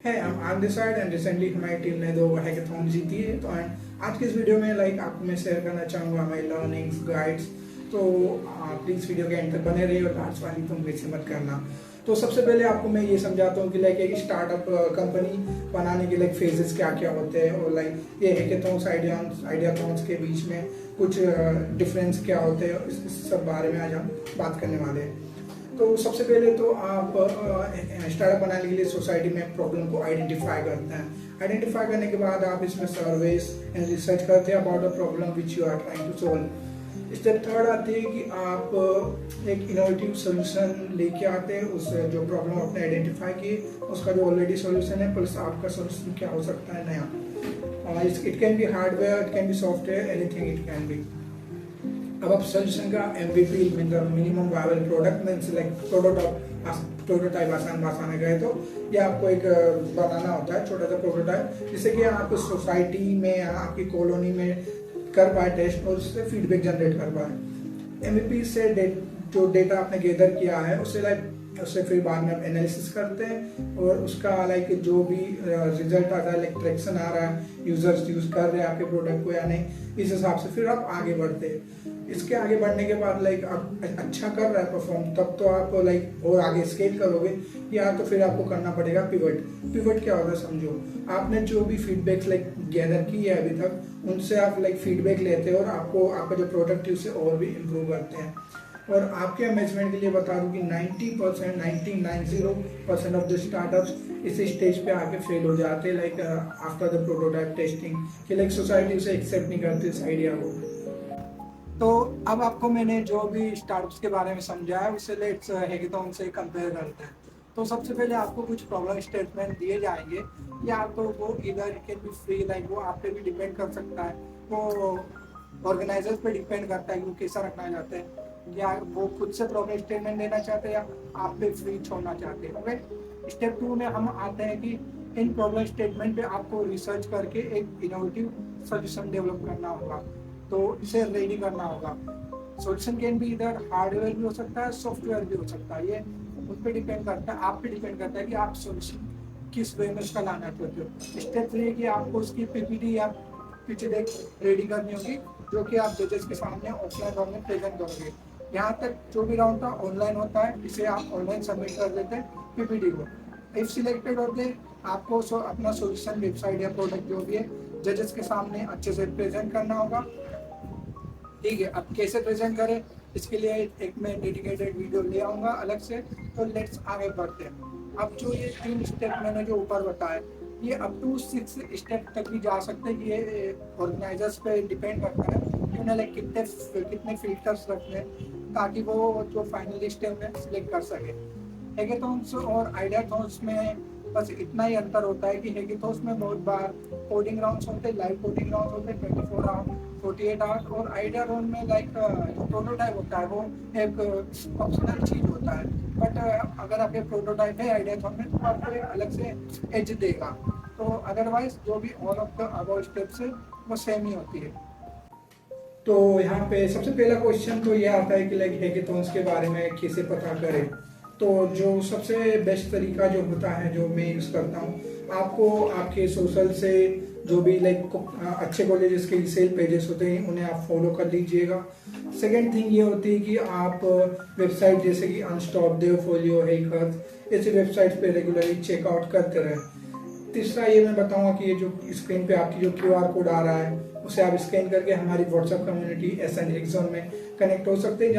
है I'm this side and recently हमारी team ने 2 हैकाथॉन जीती है। तो आज की इस वीडियो में आपको मैं शेयर करना चाहूँगा हमारी लर्निंग्स गाइड्स। तो प्लीज़ वीडियो के एंड तक बने रहिए और लास्ट वाली तुम मिस मत करना। तो सबसे पहले आपको मैं ये समझाता हूँ कि एक स्टार्टअप कंपनी बनाने के फेजेस क्या क्या होते हैं और ये हैकाथॉन्स आइडियाथॉन्स के बीच में कुछ डिफरेंस क्या होते हैं, इस सब बारे में आज हम बात करने वाले हैं। तो सबसे पहले तो आप स्टार्टअप बनाने के लिए सोसाइटी में प्रॉब्लम को आइडेंटिफाई करते हैं। आइडेंटिफाई करने के बाद आप इसमें सर्वेस एंड रिसर्च करते हैं about the problem which you are trying to solve. Step third आती है कि आप एक इनोवेटिव सोल्यूशन लेके आते हैं, उस जो प्रॉब्लम आपने आइडेंटिफाई की उसका जो ऑलरेडी सोल्यूशन है प्लस आपका सोल्यूशन क्या हो सकता है नया। It can be hardware, it can be software, anything it can be. अब आप सोल्यूशन का MVP minimum viable product means prototype आसान भाषा में गए तो ये आपको एक बनाना होता है छोटा सा प्रोटोटाइप, जिससे कि आप सोसाइटी में या आपकी कॉलोनी में कर पाए टेस्ट और उससे फीडबैक जनरेट कर पाए। MVP से जो डेटा आपने गैदर किया है उससे फिर बाद में आप एनालिसिस करते हैं और उसका जो भी रिजल्ट आता है ट्रैक्शन आ रहा है, यूजर्स यूज कर रहे हैं आपके प्रोडक्ट को या नहीं, इस हिसाब से फिर आप आगे बढ़ते हैं। इसके आगे बढ़ने के बाद आप अच्छा कर रहा है परफॉर्म, तब तो आप और आगे स्केल करोगे, या तो फिर आपको करना पड़ेगा पिवट क्या होता है समझो। आपने जो भी फीडबैक गैदर की है अभी तक उनसे आप फीडबैक लेते हैं और आपका जो प्रोडक्ट है उसे और भी इम्प्रूव करते हैं। और आपके अमेजमेंट के लिए बता दूं कि 90% ऑफ द स्टार्टअप्स इस स्टेज पे आके फेल हो जाते हैं आफ्टर द प्रोटोटाइप टेस्टिंग कि सोसाइटी उसे एक्सेप्ट नहीं करती इस आइडिया को। तो अब आपको मैंने जो भी स्टार्टअप्स के बारे में समझाया उससे लेट्स हैकाथॉन से कंपेयर करते हैं। तो सबसे पहले आपको कुछ प्रॉब्लम स्टेटमेंट दिए जाएंगे, या तो वो इधर इट कैन बी फ्री वो आप पे भी डिपेंड कर सकता है, वो ऑर्गेनाइजर्स पे डिपेंड करता है कि वो कैसा रखना चाहते हैं, या वो खुद से प्रॉब्लम स्टेटमेंट देना चाहते हैं या आप पे फ्री छोड़ना चाहते हैं। ओके, स्टेप 2 में हम आते हैं कि इन प्रॉब्लम स्टेटमेंट पे आपको रिसर्च करके एक इनोवेटिव सोल्यूशन डेवलप करना होगा, तो इसे रेडी करना होगा। सोल्यूशन कैन भी इधर हार्डवेयर भी हो सकता है, सॉफ्टवेयर भी हो सकता है, ये उन पे डिपेंड करता है, आप पे डिपेंड करता है कि आप सोल्यूशन किस वे में उसका लाना चाहते हो। स्टेप 3 कि आपको उसकी PPT या पिच डेक रेडी करनी होगी, जो कि आप जजेस के सामने ऑफलाइन राउंड में प्रेजेंट करोगे। यहाँ तक जो भी राउंड था ऑनलाइन होता है, इसे आप ऑनलाइन सबमिट कर देते हैं PPT को। इफ सिलेक्टेड होते आपको अपना सोल्यूशन वेबसाइट या प्रोडक्ट जो भी है जजेस के सामने अच्छे से प्रेजेंट करना होगा। ठीक है, अब कैसे प्रेजेंट करें इसके लिए एक मैं डेडिकेटेड वीडियो ले आऊँगा अलग से। तो लेट्स आगे बढ़ते हैं। अब जो ये 3 स्टेप मैंने जो ऊपर बताया ये अप टू 6 स्टेप तक भी जा सकते हैं। ये ऑर्गेनाइजर्स पे डिपेंड करता है कि उन्हें कितने फिल्टर्स रखने हैं ताकि वो जो फाइनल स्टेप में सिलेक्ट कर सके। हैकाथॉन्स और आइडियाथॉन्स में बस इतना ही अंतर होता है कि हैकाथॉन्स में बहुत बार कोडिंग राउंड्स होते हैं, लाइव कोडिंग राउंड होते हैं 24 राउंड 48 आवर्स, और आइडिया राउंड में जो प्रोटोटाइप होता है वो एक ऑप्शनल चीज होता है। बट अगर आपके प्रोटोटाइप है आइडियाथॉन में तो आपको एक अलग से एज देगा। तो अदरवाइज जो भी all of the above steps है वो सेम ही होती है। तो यहाँ पे सबसे पहला क्वेश्चन तो ये आता है कि हैकाथॉन्स के बारे में कैसे पता करें। तो जो सबसे बेस्ट तरीका जो होता है जो मैं यूज़ करता हूँ, आपको आपके सोशल से जो भी अच्छे कॉलेजेस के सेल पेजेस होते हैं उन्हें आप फॉलो कर लीजिएगा। सेकेंड थिंग ये होती है कि आप वेबसाइट जैसे कि अनस्टॉप, देवफोलियो, हैकर्स ऐसी वेबसाइट्स पे रेगुलरली चेकआउट करते रहें। तीसरा ये मैं बताऊंगा कि ये जो स्क्रीन पे आपकी जो QR कोड आ रहा है उसे आप स्कैन करके हमारी व्हाट्सएप कम्युनिटी SN हैकाथॉन में कनेक्ट हो सकते हैं,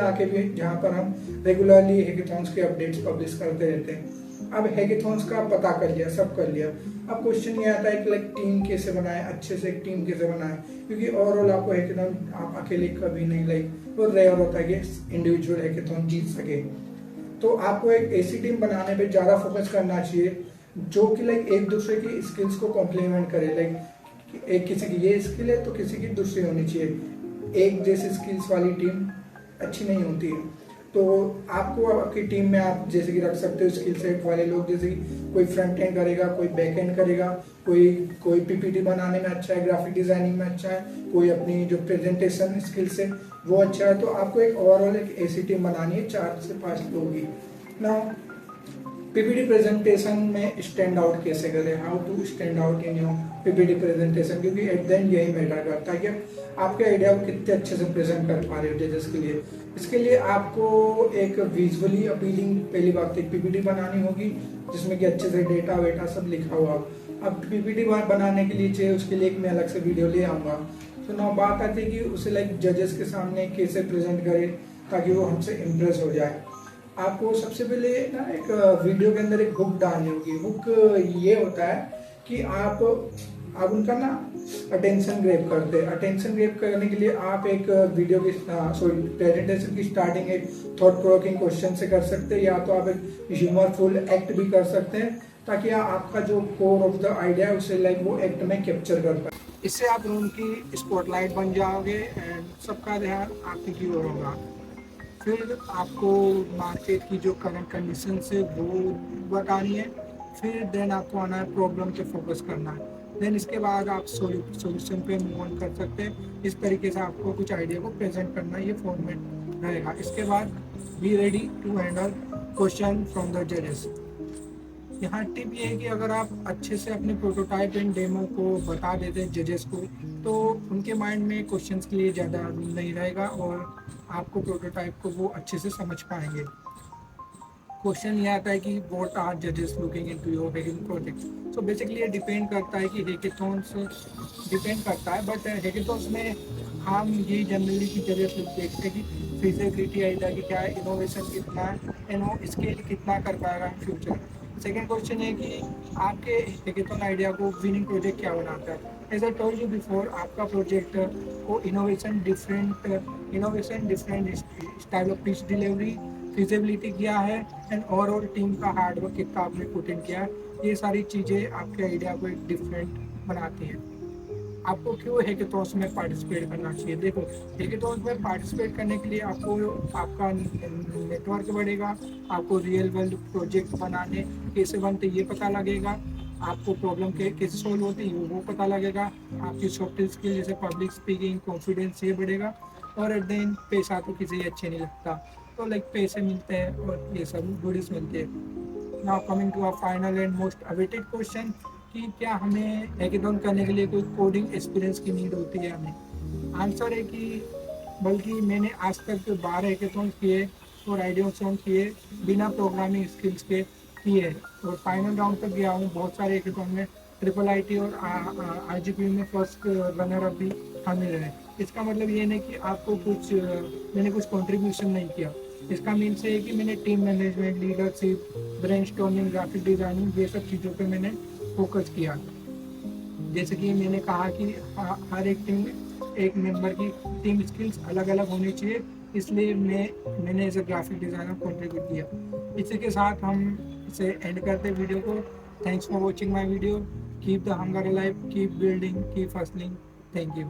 जहाँ पर हम रेगुलरली हैकाथॉन्स के अपडेट्स पब्लिश करते रहते हैं। अब हैकाथॉन्स का पता कर लिया, सब कर लिया, अब क्वेश्चन ये आता है कि टीम कैसे बनाए, अच्छे से एक टीम कैसे बनाए, क्योंकि ओवरऑल आपको हैकाथॉन आप अकेले कभी नहीं वो रेयर होता है कि इंडिविजुअल हैकाथॉन जीत सके। तो आपको एक ऐसी टीम बनाने पे ज़्यादा फोकस करना चाहिए जो कि एक दूसरे की स्किल्स को कॉम्प्लीमेंट करे। एक किसी की ये स्किल है तो किसी की दूसरी होनी चाहिए। एक जैसी स्किल्स वाली टीम अच्छी नहीं होती है। तो आपको आपकी टीम में आप जैसे कि रख सकते हो स्किल सेट वाले लोग, जैसे कि कोई फ्रंट एंड करेगा, कोई बैक एंड करेगा, कोई PPT बनाने में अच्छा है, ग्राफिक डिजाइनिंग में अच्छा है, कोई अपनी जो प्रेजेंटेशन स्किल्स है वो अच्छा है। तो आपको एक ओवरऑल एक ऐसी टीम बनानी है 4 से 5 लोग की। ना पीपीटी प्रेजेंटेशन में स्टैंड आउट कैसे करें, how to stand out in your PPT presentation, क्योंकि एट द एंड यही मैटर करता है कि आपके आइडिया को कितने अच्छे से प्रेजेंट कर पा रहे हो जजेस के लिए। इसके लिए आपको एक विजुअली अपीलिंग पहली बात तो पीपीटी बनानी होगी जिसमें कि अच्छे से डेटा वेटा सब लिखा हुआ। अब पीपीटी बनाने के लिए चाहिए, उसके लिए एक मैं अलग से वीडियो ले आऊंगा। तो ना बात आती है कि उसे लाइक जजेस के सामने कैसे प्रेजेंट करे ताकि वो हमसे इम्प्रेस हो जाए। आपको सबसे पहले ना एक वीडियो के अंदर एक हुक डालनी होगी। हुक ये होता है कि आप उनका ना अटेंशन ग्रैब करते हैं। अटेंशन ग्रैब करने के लिए आप एक वीडियो की प्रेजेंटेशन की स्टार्टिंग एक थॉट प्रोवोकिंग क्वेश्चन से कर सकते हैं, या तो आप एक ह्यूमरफुल एक्ट भी कर सकते हैं ताकि आपका जो कोर ऑफ द आइडिया है उसे लाइक वो एक्ट में कैप्चर कर पाए। इससे आप रूम की स्पॉटलाइट बन जाओगे एंड सबका ध्यान आपकी की ओर होगा। फिर आपको मार्केट की जो करंट कंडीशन है वो बतानी है। फिर देन आपको आना है प्रॉब्लम पे फोकस करना है। देन इसके बाद आप सॉल्यूशन पे मूव ऑन कर सकते हैं। इस तरीके से आपको कुछ आइडिया को प्रेजेंट करना ये फॉर्मेट रहेगा। इसके बाद be ready to handle question from the जजेस। यहाँ टिप ये है कि अगर आप अच्छे से अपने प्रोटोटाइप एंड डेमो को बता देते हैं जजेस को, तो उनके माइंड में क्वेश्चंस के लिए ज़्यादा रूम नहीं रहेगा और आपको प्रोटोटाइप को वो अच्छे से समझ पाएंगे। क्वेश्चन ये आता है कि व्हाट आर जजेस looking into your hacking project. So basically ये डिपेंड करता है कि हैकेथॉन्स डिपेंड करता है, बट हैकेथॉन्स में हम ये जनरली की जजेस देखते हैं कि फिजिबिलिटी आइडिया की क्या है, इनोवेशन कितना है एंड वो स्केल कितना कर पाएगा इन फ्यूचर। सेकेंड क्वेश्चन है कि आपके हैकेथॉन आइडिया को विनिंग प्रोजेक्ट क्या बनाता है। As I told you before, आपका प्रोजेक्ट को innovation different style of pitch delivery, feasibility क्या है एंड ओवरऑल टीम का हार्डवर्क कितना आपने पुट इन किया है, ये सारी चीज़ें आपके आइडिया को एक डिफरेंट बनाती हैं। आपको क्यों हैकेथॉन्स में पार्टिसिपेट करना चाहिए? देखो, हैकेथॉन्स में पार्टिसिपेट करने के लिए आपको आपका नेटवर्क बढ़ेगा, आपको रियल वर्ल्ड प्रोजेक्ट बनाने कैसे बनते ये पता लगेगा, आपको प्रॉब्लम कैसे सॉल्व होती है वो पता लगेगा, आपकी सॉफ्ट स्किल जैसे पब्लिक स्पीकिंग, कॉन्फिडेंस ये बढ़ेगा। और एट द एंड पैसा तो किसी अच्छे नहीं लगता, तो लाइक पैसे मिलते हैं और ये सब गुडीज मिलते हैं। Now coming to a final and most awaited question कि क्या हमें हैकेथॉन करने के लिए कोई कोडिंग एक्सपीरियंस की नीड होती है हमें? आंसर है कि बल्कि मैंने आज तक 12 हैकेथॉन किए और आइडियोसॉन किए बिना प्रोग्रामिंग स्किल्स के किए और फाइनल राउंड तक गया हूँ। बहुत सारे हैकेथॉन में IIIT और RGP में फर्स्ट रनर अप भी हमें रहे। इसका मतलब ये नहीं कि आपको मैंने कुछ कंट्रीब्यूशन नहीं किया। इसका मीन से है कि मैंने team management, leadership, brainstorming, graphic designing ये सब चीज़ों पे मैंने फोकस किया। जैसे कि मैंने कहा कि हर एक मेंबर की टीम स्किल्स अलग अलग होनी चाहिए, इसलिए मैंने as a graphic designer contribute किया। इसी के साथ हम इसे एंड करते हैं वीडियो को। Thanks for watching my video. Keep the hunger alive, keep building, keep hustling. Thank you.